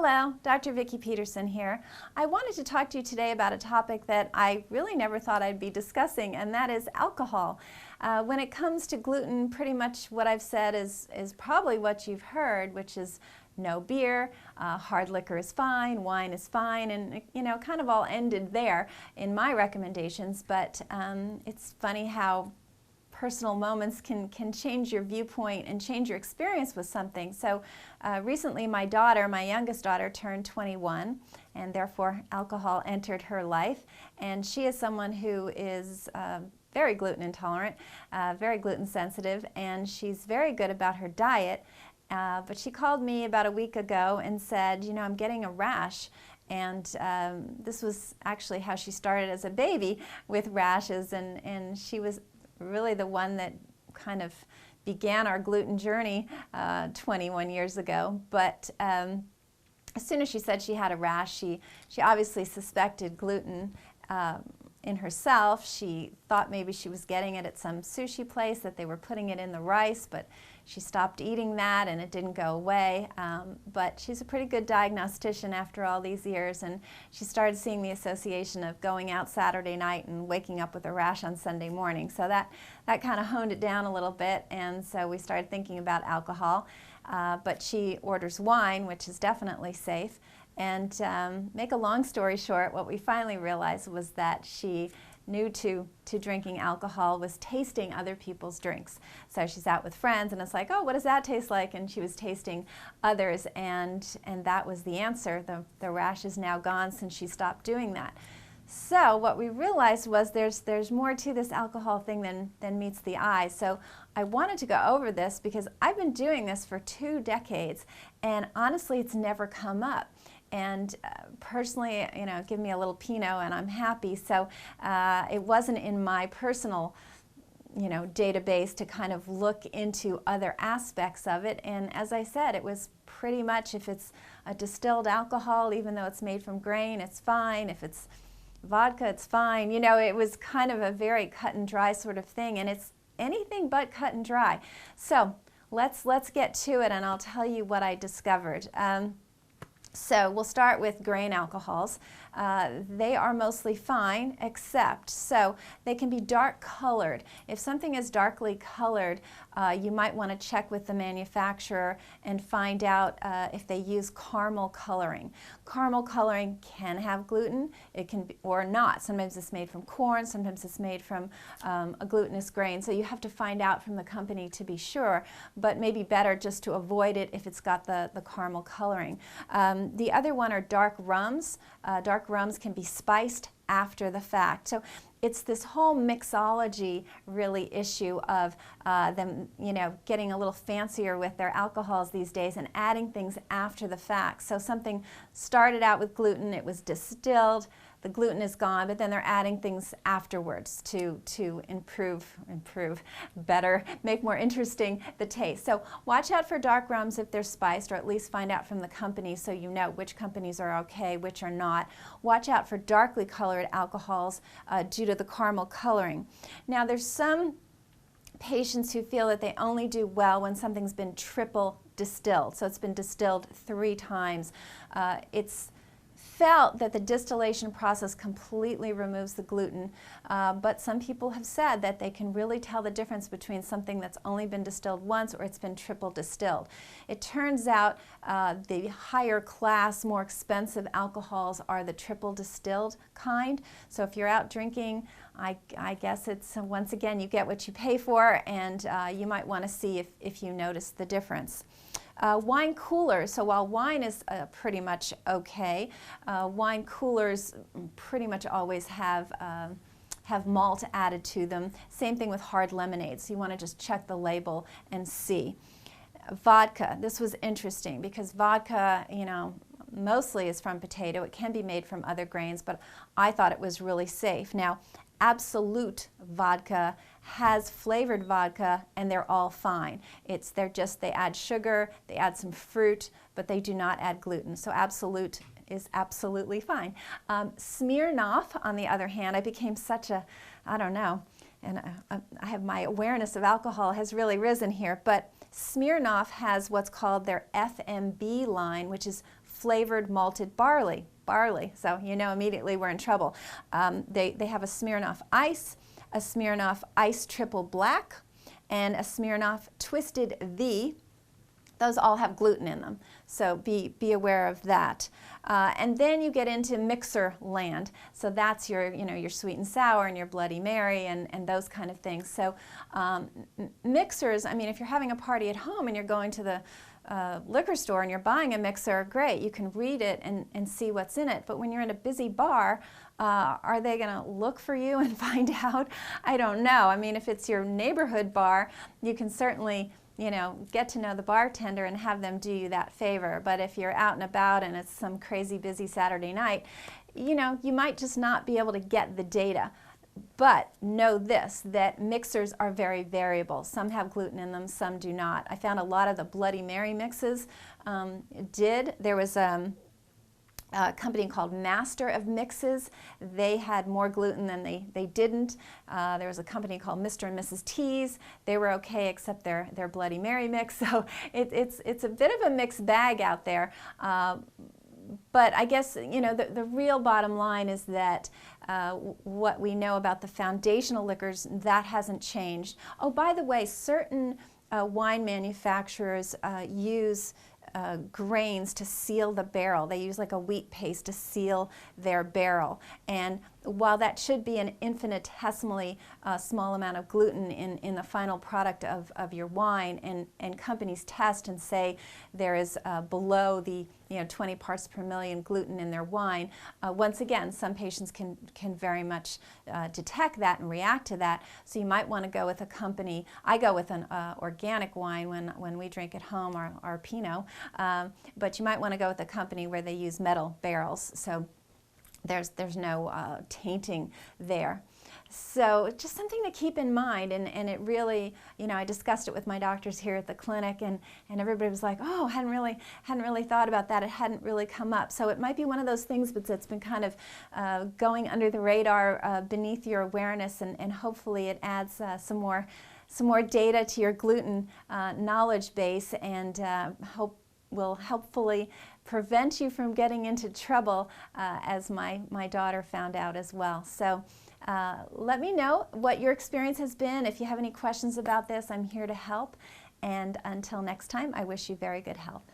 Hello, Dr. Vicki Peterson here. I wanted to talk to you today about a topic that I really never thought I'd be discussing, and that is alcohol. When it comes to gluten, pretty much what I've said is probably what you've heard, which is no beer, hard liquor is fine, wine is fine, and kind of all ended there in my recommendations. But it's funny how personal moments can change your viewpoint and change your experience with something. So recently my youngest daughter, turned 21, and therefore alcohol entered her life. And she is someone who is very gluten intolerant, very gluten sensitive, and she's very good about her diet. But she called me about a week ago and said, I'm getting a rash. And this was actually how she started as a baby, with rashes, and she was really the one that kind of began our gluten journey 21 years ago. But as soon as she said she had a rash, she obviously suspected gluten in herself. She thought maybe she was getting it at some sushi place, that they were putting it in the rice, but she stopped eating that and it didn't go away. But she's a pretty good diagnostician after all these years, and she started seeing the association of going out Saturday night and waking up with a rash on Sunday morning. So that kind of honed it down a little bit, and so we started thinking about alcohol. But she orders wine, which is definitely safe. And make a long story short, what we finally realized was that she new to drinking alcohol was tasting other people's drinks. So she's out with friends and it's like, oh, what does that taste like? And she was tasting others, and that was the answer. The rash is now gone since she stopped doing that. So what we realized was there's more to this alcohol thing than meets the eye. So I wanted to go over this because I've been doing this for 2 decades, and honestly it's never come up. And personally, give me a little Pinot and I'm happy. So it wasn't in my personal, database to kind of look into other aspects of it. And as I said, it was pretty much, if it's a distilled alcohol, even though it's made from grain, it's fine. If it's vodka, it's fine. It was kind of a very cut and dry sort of thing, and it's anything but cut and dry. So let's get to it, and I'll tell you what I discovered. So we'll start with grain alcohols. They are mostly fine, except, so they can be dark colored. If something is darkly colored, you might want to check with the manufacturer and find out if they use caramel coloring. Caramel coloring can have gluten, it can be, or not. Sometimes it's made from corn, sometimes it's made from a glutinous grain. So you have to find out from the company to be sure, but maybe better just to avoid it if it's got the caramel coloring. The other one are dark rums. Dark rums can be spiced after the fact. So it's this whole mixology really issue of them, getting a little fancier with their alcohols these days and adding things after the fact. So something started out with gluten, it was distilled, the gluten is gone, but then they're adding things afterwards to improve better, make more interesting the taste. So watch out for dark rums if they're spiced, or at least find out from the company so you know which companies are okay, which are not. Watch out for darkly colored alcohols due to the caramel coloring. Now there's some patients who feel that they only do well when something's been triple distilled. So it's been distilled 3 times. It's felt that the distillation process completely removes the gluten, but some people have said that they can really tell the difference between something that's only been distilled once or it's been triple distilled. It turns out the higher class, more expensive alcohols are the triple distilled kind. So if you're out drinking, I guess it's, once again, you get what you pay for, and you might want to see if you notice the difference. Wine coolers, so while wine is pretty much okay, wine coolers pretty much always have malt added to them. Same thing with hard lemonades. So you want to just check the label and see. Vodka, this was interesting because vodka, mostly is from potato. It can be made from other grains, but I thought it was really safe. Now, Absolute vodka has flavored vodka, and they're all fine. They add sugar, they add some fruit, but they do not add gluten. So Absolute is absolutely fine. Smirnoff, on the other hand, I became such a, I have my awareness of alcohol has really risen here, but Smirnoff has what's called their FMB line, which is flavored malted barley. So you know immediately we're in trouble. They have a Smirnoff Ice, a Smirnoff Ice Triple Black, and a Smirnoff Twisted V. Those all have gluten in them, so be aware of that. And then you get into mixer land. So that's your, your sweet and sour and your Bloody Mary and those kind of things. So mixers, I mean, if you're having a party at home and you're going to the liquor store and you're buying a mixer, great, you can read it and see what's in it. But when you're in a busy bar, are they going to look for you and find out? I don't know. I mean, if it's your neighborhood bar, you can certainly get to know the bartender and have them do you that favor. But if you're out and about and it's some crazy busy Saturday night, you might just not be able to get the data. But know this, that mixers are very variable. Some have gluten in them, some do not. I found a lot of the Bloody Mary mixes did. There was a company called Master of Mixes. They had more gluten than they didn't. There was a company called Mr. and Mrs. T's. They were okay except their Bloody Mary mix. So it's a bit of a mixed bag out there. But I guess the real bottom line is that what we know about the foundational liquors, that hasn't changed. Oh, by the way, certain wine manufacturers use grains to seal the barrel. They use like a wheat paste to seal their barrel. And while that should be an infinitesimally small amount of gluten in the final product of your wine, and companies test and say there is below the 20 parts per million gluten in their wine, once again, some patients can very much detect that and react to that. So you might want to go with a company. I go with an organic wine when we drink at home, our Pinot, but you might want to go with a company where they use metal barrels. So there's no tainting there. So just something to keep in mind, and it really, I discussed it with my doctors here at the clinic, and everybody was like, oh, hadn't really thought about that. It hadn't really come up. So it might be one of those things that's been kind of going under the radar beneath your awareness, and hopefully it adds some more data to your gluten knowledge base, and will helpfully prevent you from getting into trouble, as my daughter found out as well. So let me know what your experience has been. If you have any questions about this, I'm here to help. And until next time, I wish you very good health.